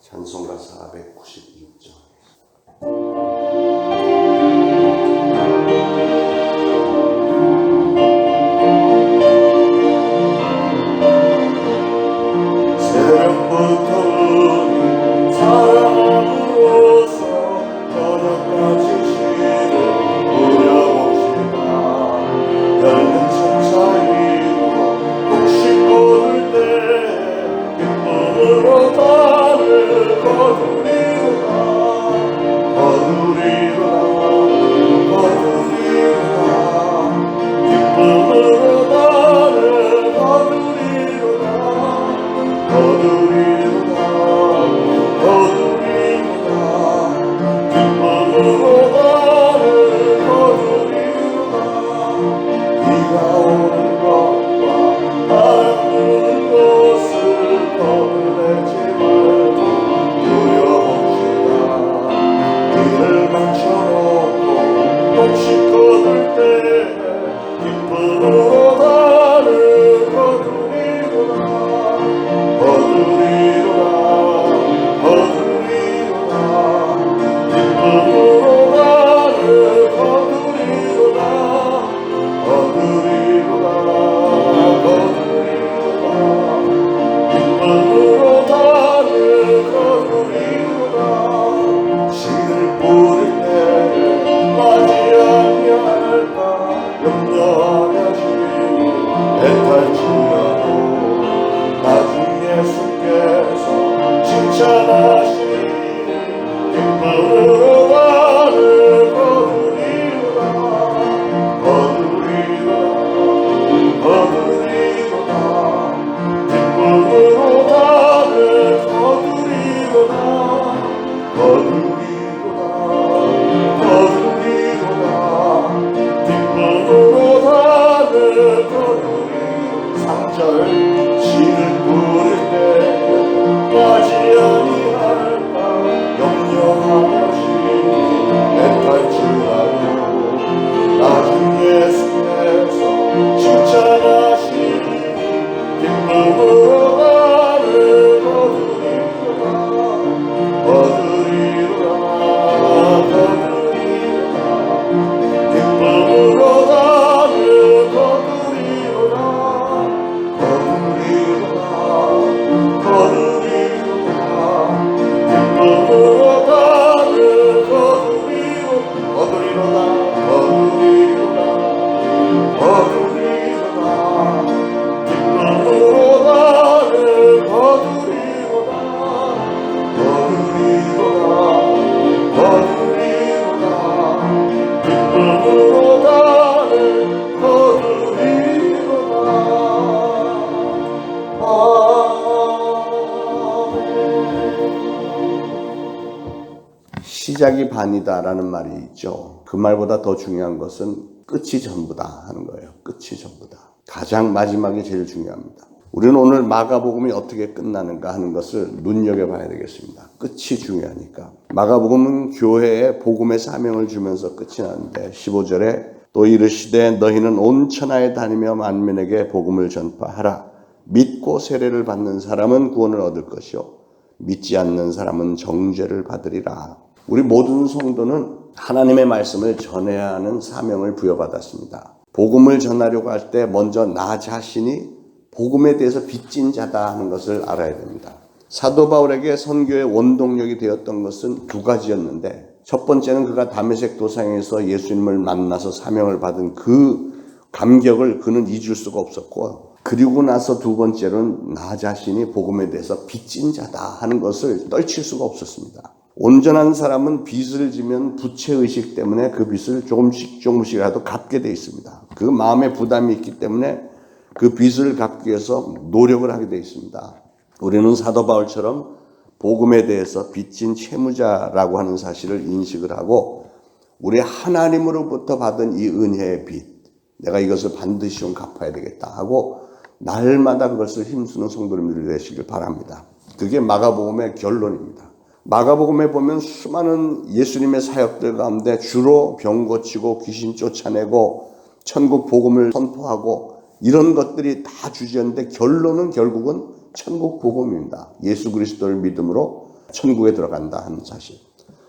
찬송가 496장. 시작이 반이다라는 말이 있죠. 그 말보다 더 중요한 것은 끝이 전부다 하는 거예요. 끝이 전부다. 가장 마지막이 제일 중요합니다. 우리는 오늘 마가복음이 어떻게 끝나는가 하는 것을 눈여겨봐야 되겠습니다. 끝이 중요하니까. 마가복음은 교회에 복음의 사명을 주면서 끝이 나는데 15절에 또 이르시되 너희는 온 천하에 다니며 만민에게 복음을 전파하라. 믿고 세례를 받는 사람은 구원을 얻을 것이요 믿지 않는 사람은 정죄를 받으리라. 우리 모든 성도는 하나님의 말씀을 전해야 하는 사명을 부여받았습니다. 복음을 전하려고 할 때 먼저 나 자신이 복음에 대해서 빚진 자다 하는 것을 알아야 됩니다. 사도 바울에게 선교의 원동력이 되었던 것은 두 가지였는데 첫 번째는 그가 다메섹 도상에서 예수님을 만나서 사명을 받은 그 감격을 그는 잊을 수가 없었고, 그리고 나서 두 번째로는 나 자신이 복음에 대해서 빚진 자다 하는 것을 떨칠 수가 없었습니다. 온전한 사람은 빚을 지면 부채의식 때문에 그 빚을 조금씩이라도 갚게 돼 있습니다. 그 마음에 부담이 있기 때문에 그 빚을 갚기 위해서 노력을 하게 돼 있습니다. 우리는 사도 바울처럼 복음에 대해서 빚진 채무자라고 하는 사실을 인식을 하고 우리 하나님으로부터 받은 이 은혜의 빚, 내가 이것을 반드시 좀 갚아야 되겠다 하고 날마다 그것을 힘쓰는 성도님들이 되시길 바랍니다. 그게 마가복음의 결론입니다. 마가복음에 보면 수많은 예수님의 사역들 가운데 주로 병 고치고 귀신 쫓아내고 천국 복음을 선포하고 이런 것들이 다 주제였는데 결론은 결국은 천국 복음입니다. 예수 그리스도를 믿음으로 천국에 들어간다 하는 사실.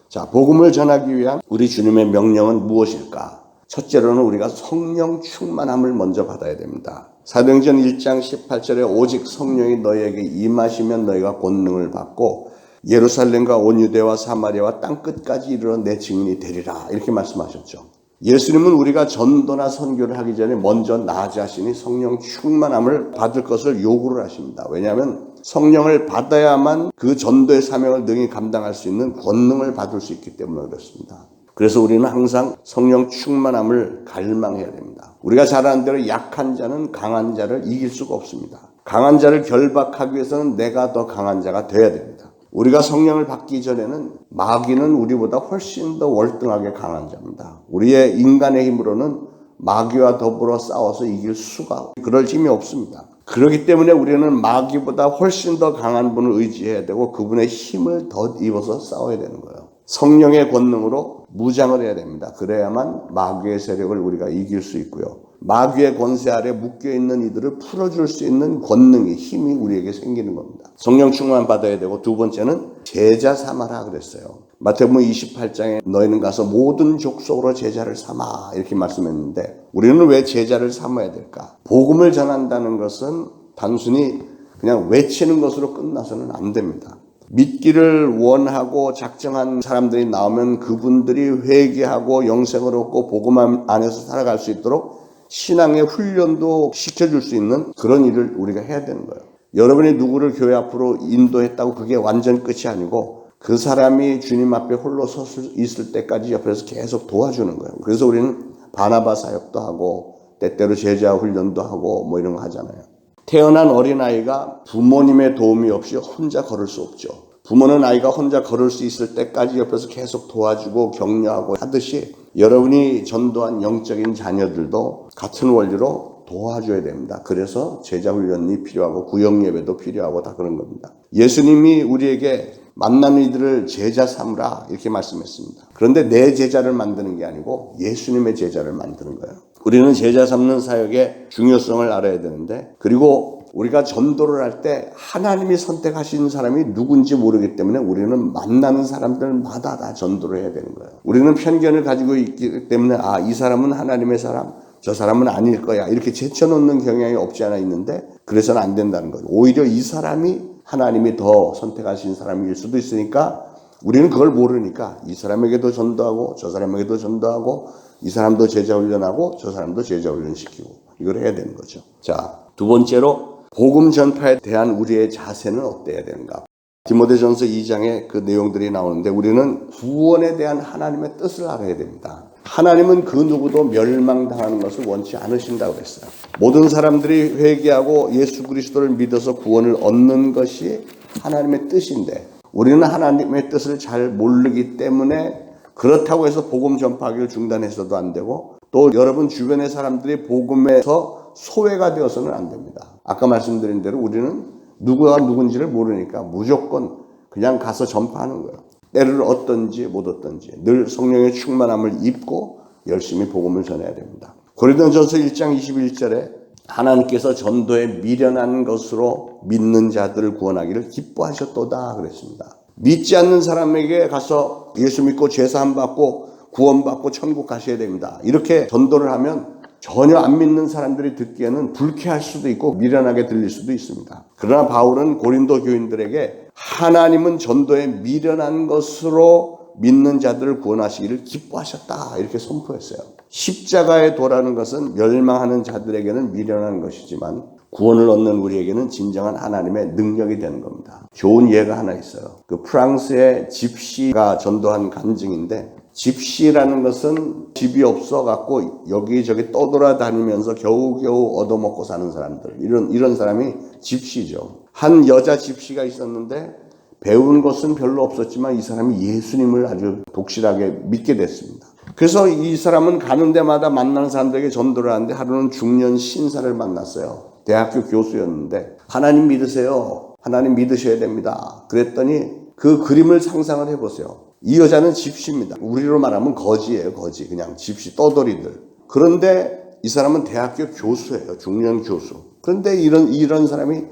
자, 복음을 전하기 위한 우리 주님의 명령은 무엇일까? 첫째로는 우리가 성령 충만함을 먼저 받아야 됩니다. 사도행전 1장 18절에 오직 성령이 너희에게 임하시면 너희가 권능을 받고 예루살렘과 온 유대와 사마리아와 땅끝까지 이르러 내 증인이 되리라 이렇게 말씀하셨죠. 예수님은 우리가 전도나 선교를 하기 전에 먼저 나 자신이 성령 충만함을 받을 것을 요구를 하십니다. 왜냐하면 성령을 받아야만 그 전도의 사명을 능히 감당할 수 있는 권능을 받을 수 있기 때문에 그렇습니다. 그래서 우리는 항상 성령 충만함을 갈망해야 됩니다. 우리가 잘 아는 대로 약한 자는 강한 자를 이길 수가 없습니다. 강한 자를 결박하기 위해서는 내가 더 강한 자가 돼야 됩니다. 우리가 성령을 받기 전에는 마귀는 우리보다 훨씬 더 월등하게 강한 자입니다. 우리의 인간의 힘으로는 마귀와 더불어 싸워서 이길 수가 그럴 힘이 없습니다. 그렇기 때문에 우리는 마귀보다 훨씬 더 강한 분을 의지해야 되고 그분의 힘을 더 입어서 싸워야 되는 거예요. 성령의 권능으로 무장을 해야 됩니다. 그래야만 마귀의 세력을 우리가 이길 수 있고요. 마귀의 권세 아래 묶여있는 이들을 풀어줄 수 있는 권능이 힘이 우리에게 생기는 겁니다. 성령 충만 받아야 되고 두 번째는 제자 삼아라 그랬어요. 마태복음 28장에 너희는 가서 모든 족속으로 제자를 삼아 이렇게 말씀했는데 우리는 왜 제자를 삼아야 될까? 복음을 전한다는 것은 단순히 그냥 외치는 것으로 끝나서는 안 됩니다. 믿기를 원하고 작정한 사람들이 나오면 그분들이 회개하고 영생을 얻고 복음 안에서 살아갈 수 있도록 신앙의 훈련도 시켜줄 수 있는 그런 일을 우리가 해야 되는 거예요. 여러분이 누구를 교회 앞으로 인도했다고 그게 완전 끝이 아니고 그 사람이 주님 앞에 홀로 서 있을 때까지 옆에서 계속 도와주는 거예요. 그래서 우리는 바나바 사역도 하고 때때로 제자 훈련도 하고 뭐 이런 거 하잖아요. 태어난 어린아이가 부모님의 도움이 없이 혼자 걸을 수 없죠. 부모는 아이가 혼자 걸을 수 있을 때까지 옆에서 계속 도와주고 격려하고 하듯이 여러분이 전도한 영적인 자녀들도 같은 원리로 도와줘야 됩니다. 그래서 제자 훈련이 필요하고 구역 예배도 필요하고 다 그런 겁니다. 예수님이 우리에게 만나는 이들을 제자 삼으라 이렇게 말씀했습니다. 그런데 내 제자를 만드는 게 아니고 예수님의 제자를 만드는 거예요. 우리는 제자 삼는 사역의 중요성을 알아야 되는데 그리고 우리가 전도를 할 때 하나님이 선택하신 사람이 누군지 모르기 때문에 우리는 만나는 사람들마다 다 전도를 해야 되는 거예요. 우리는 편견을 가지고 있기 때문에 이 사람은 하나님의 사람, 저 사람은 아닐 거야 이렇게 제쳐놓는 경향이 없지 않아 있는데 그래서는 안 된다는 거죠. 오히려 이 사람이 하나님이 더 선택하신 사람일 수도 있으니까 우리는 그걸 모르니까 이 사람에게도 전도하고 저 사람에게도 전도하고 이 사람도 제자 훈련하고 저 사람도 제자 훈련시키고 이걸 해야 되는 거죠. 자, 두 번째로 복음 전파에 대한 우리의 자세는 어때야 되는가? 디모데전서 2장에 그 내용들이 나오는데 우리는 구원에 대한 하나님의 뜻을 알아야 됩니다. 하나님은 그 누구도 멸망당하는 것을 원치 않으신다고 했어요. 모든 사람들이 회개하고 예수 그리스도를 믿어서 구원을 얻는 것이 하나님의 뜻인데 우리는 하나님의 뜻을 잘 모르기 때문에 그렇다고 해서 복음 전파하기를 중단해서도 안 되고 또 여러분 주변의 사람들이 복음에서 소외가 되어서는 안 됩니다. 아까 말씀드린 대로 우리는 누구가 누군지를 모르니까 무조건 그냥 가서 전파하는 거예요. 때를 얻든지 못 얻든지 늘 성령의 충만함을 입고 열심히 복음을 전해야 됩니다. 고린도전서 1장 21절에 하나님께서 전도에 미련한 것으로 믿는 자들을 구원하기를 기뻐하셨도다 그랬습니다. 믿지 않는 사람에게 가서 예수 믿고 죄사함 받고 구원받고 천국 가셔야 됩니다. 이렇게 전도를 하면 전혀 안 믿는 사람들이 듣기에는 불쾌할 수도 있고 미련하게 들릴 수도 있습니다. 그러나 바울은 고린도 교인들에게 하나님은 전도에 미련한 것으로 믿는 자들을 구원하시기를 기뻐하셨다 이렇게 선포했어요. 십자가의 도라는 것은 멸망하는 자들에게는 미련한 것이지만 구원을 얻는 우리에게는 진정한 하나님의 능력이 되는 겁니다. 좋은 예가 하나 있어요. 그 프랑스의 집시가 전도한 간증인데 집시라는 것은 집이 없어갖고 여기저기 떠돌아다니면서 겨우겨우 얻어먹고 사는 사람들 이런 사람이 집시죠. 한 여자 집시가 있었는데 배운 것은 별로 없었지만 이 사람이 예수님을 아주 독실하게 믿게 됐습니다. 그래서 이 사람은 가는 데마다 만나는 사람들에게 전도를 하는데 하루는 중년 신사를 만났어요. 대학교 교수였는데 하나님 믿으세요. 하나님 믿으셔야 됩니다. 그랬더니 그 그림을 상상을 해보세요. 이 여자는 집시입니다. 우리로 말하면 거지예요. 거지. 그냥 집시 떠돌이들. 그런데 이 사람은 대학교 교수예요. 중년 교수. 그런데 이런 사람이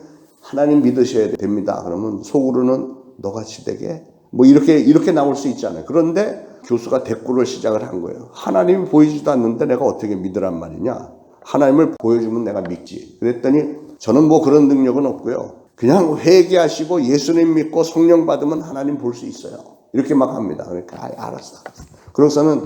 하나님 믿으셔야 됩니다. 그러면 속으로는 너같이 되게 뭐 이렇게 나올 수 있잖아요. 그런데 교수가 대꾸를 시작을 한 거예요. 하나님이 보이지도 않는데 내가 어떻게 믿으란 말이냐. 하나님을 보여주면 내가 믿지. 그랬더니 저는 뭐 그런 능력은 없고요. 그냥 회개하시고 예수님 믿고 성령 받으면 하나님 볼 수 있어요. 이렇게 막 합니다. 그러니까 알았어. 그러고서는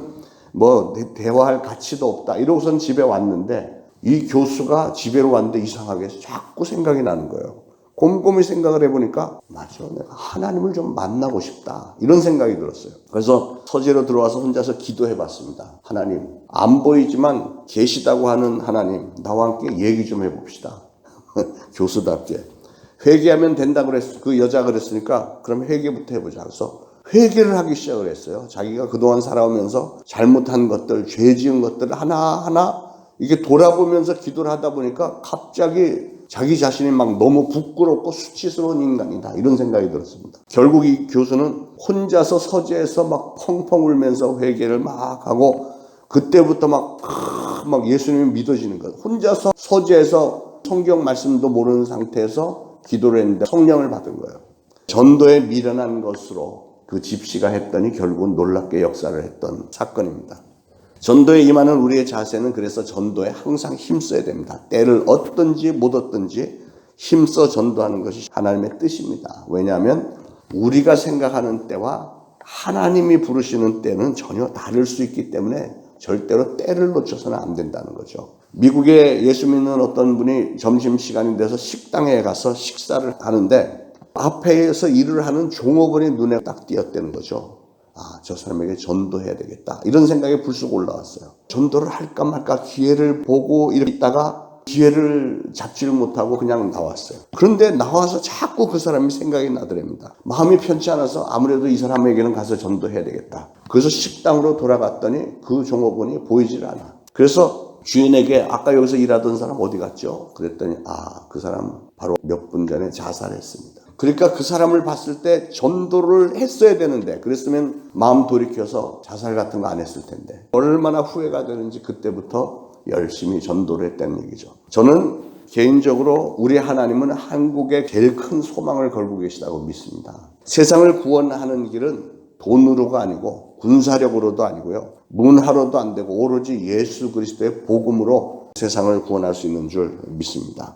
뭐 대화할 가치도 없다. 이러고선 집에 왔는데 이 교수가 집에로 왔는데 이상하게 자꾸 생각이 나는 거예요. 곰곰이 생각을 해보니까 맞아, 내가 하나님을 좀 만나고 싶다 이런 생각이 들었어요. 그래서 서재로 들어와서 혼자서 기도해봤습니다. 하나님, 안 보이지만 계시다고 하는 하나님, 나와 함께 얘기 좀 해봅시다. 교수답게 회개하면 된다고 그랬어. 그 여자가 그랬으니까 그럼 회개부터 해보자. 그래서 회개를 하기 시작을 했어요. 자기가 그동안 살아오면서 잘못한 것들, 죄 지은 것들을 하나하나 이게 돌아보면서 기도를 하다 보니까 갑자기 자기 자신이 막 너무 부끄럽고 수치스러운 인간이다 이런 생각이 들었습니다. 결국 이 교수는 혼자서 서재에서 막 펑펑 울면서 회개를 막 하고 그때부터 막 예수님이 믿어지는 거예요. 혼자서 서재에서 성경 말씀도 모르는 상태에서 기도를 했는데 성령을 받은 거예요. 전도에 미련한 것으로 그 집시가 했더니 결국은 놀랍게 역사를 했던 사건입니다. 전도에 임하는 우리의 자세는 그래서 전도에 항상 힘써야 됩니다. 때를 얻든지 못 얻든지 힘써 전도하는 것이 하나님의 뜻입니다. 왜냐하면 우리가 생각하는 때와 하나님이 부르시는 때는 전혀 다를 수 있기 때문에 절대로 때를 놓쳐서는 안 된다는 거죠. 미국에 예수 믿는 어떤 분이 점심시간이 돼서 식당에 가서 식사를 하는데 앞에서 일을 하는 종업원이 눈에 딱 띄었다는 거죠. 아, 저 사람에게 전도해야 되겠다. 이런 생각이 불쑥 올라왔어요. 전도를 할까 말까 기회를 보고 있다가 기회를 잡지를 못하고 그냥 나왔어요. 그런데 나와서 자꾸 그 사람이 생각이 나더랍니다. 마음이 편치 않아서 아무래도 이 사람에게는 가서 전도해야 되겠다. 그래서 식당으로 돌아갔더니 그 종업원이 보이질 않아. 그래서 주인에게 아까 여기서 일하던 사람 어디 갔죠? 그랬더니 그 사람 바로 몇 분 전에 자살했습니다. 그러니까 그 사람을 봤을 때 전도를 했어야 되는데 그랬으면 마음 돌이켜서 자살 같은 거 안 했을 텐데 얼마나 후회가 되는지 그때부터 열심히 전도를 했다는 얘기죠. 저는 개인적으로 우리 하나님은 한국에 제일 큰 소망을 걸고 계시다고 믿습니다. 세상을 구원하는 길은 돈으로가 아니고 군사력으로도 아니고요. 문화로도 안 되고 오로지 예수 그리스도의 복음으로 세상을 구원할 수 있는 줄 믿습니다.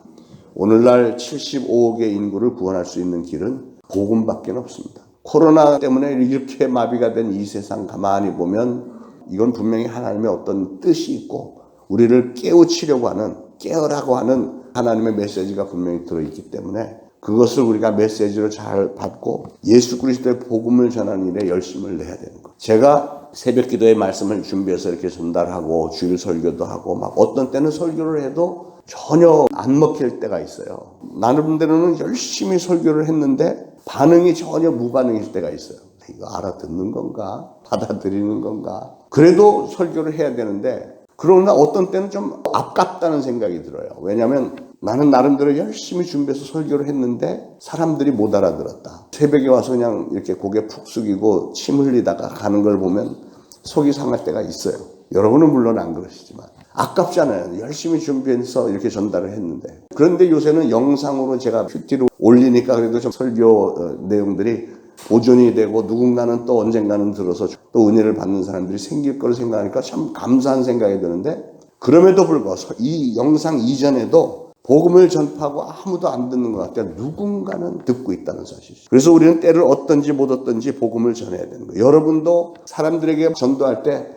오늘날 75억의 인구를 구원할 수 있는 길은 복음밖에 없습니다. 코로나 때문에 이렇게 마비가 된 이 세상 가만히 보면 이건 분명히 하나님의 어떤 뜻이 있고 우리를 깨우치려고 하는, 깨어라고 하는 하나님의 메시지가 분명히 들어있기 때문에 그것을 우리가 메시지로 잘 받고 예수 그리스도의 복음을 전하는 일에 열심을 내야 되는 거예요. 제가 새벽 기도의 말씀을 준비해서 이렇게 전달하고 주일 설교도 하고 막 어떤 때는 설교를 해도 전혀 안 먹힐 때가 있어요. 나름대로는 열심히 설교를 했는데 반응이 전혀 무반응일 때가 있어요. 이거 알아듣는 건가? 받아들이는 건가? 그래도 설교를 해야 되는데 그러나 어떤 때는 좀 아깝다는 생각이 들어요. 왜냐하면 나는 나름대로 열심히 준비해서 설교를 했는데 사람들이 못 알아들었다. 새벽에 와서 그냥 이렇게 고개 푹 숙이고 침 흘리다가 가는 걸 보면 속이 상할 때가 있어요. 여러분은 물론 안 그러시지만 아깝잖아요. 열심히 준비해서 이렇게 전달을 했는데. 그런데 요새는 영상으로 제가 PT로 올리니까 그래도 좀 설교 내용들이 보존이 되고 누군가는 또 언젠가는 들어서 또 은혜를 받는 사람들이 생길 거를 생각하니까 참 감사한 생각이 드는데 그럼에도 불구하고 이 영상 이전에도 복음을 전파하고 아무도 안 듣는 것 같아요. 누군가는 듣고 있다는 사실이죠. 그래서 우리는 때를 얻든지 못 얻든지 복음을 전해야 되는 거예요. 여러분도 사람들에게 전도할 때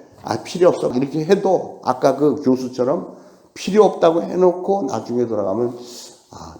필요 없어 이렇게 해도 아까 그 교수처럼 필요 없다고 해놓고 나중에 돌아가면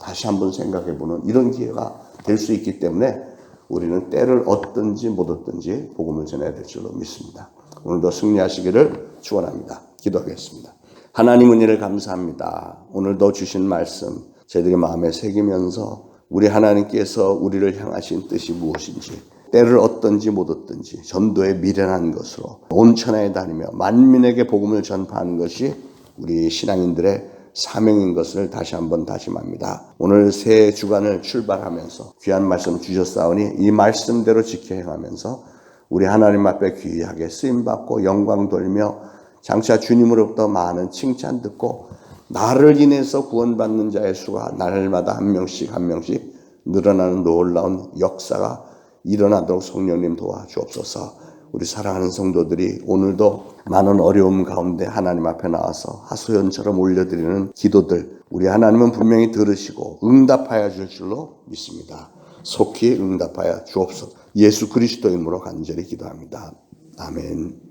다시 한번 생각해보는 이런 기회가 될 수 있기 때문에 우리는 때를 얻든지 못 얻든지 복음을 전해야 될 줄로 믿습니다. 오늘도 승리하시기를 축원합니다. 기도하겠습니다. 하나님 은혜를 감사합니다. 오늘도 주신 말씀 저희들의 마음에 새기면서 우리 하나님께서 우리를 향하신 뜻이 무엇인지 때를 얻든지 못 얻든지 전도에 미련한 것으로 온 천하에 다니며 만민에게 복음을 전파하는 것이 우리 신앙인들의 사명인 것을 다시 한번 다짐합니다. 오늘 새 주간을 출발하면서 귀한 말씀 주셨사오니 이 말씀대로 지켜 행하면서 우리 하나님 앞에 귀하게 쓰임받고 영광 돌며 장차 주님으로부터 많은 칭찬 듣고 나를 인해서 구원받는 자의 수가 날마다 한 명씩 한 명씩 늘어나는 놀라운 역사가 일어나도록 성령님 도와주옵소서. 우리 사랑하는 성도들이 오늘도 많은 어려움 가운데 하나님 앞에 나와서 하소연처럼 올려드리는 기도들, 우리 하나님은 분명히 들으시고 응답하여 줄 줄로 믿습니다. 속히 응답하여 주옵소서. 예수 그리스도 이름으로 간절히 기도합니다. 아멘.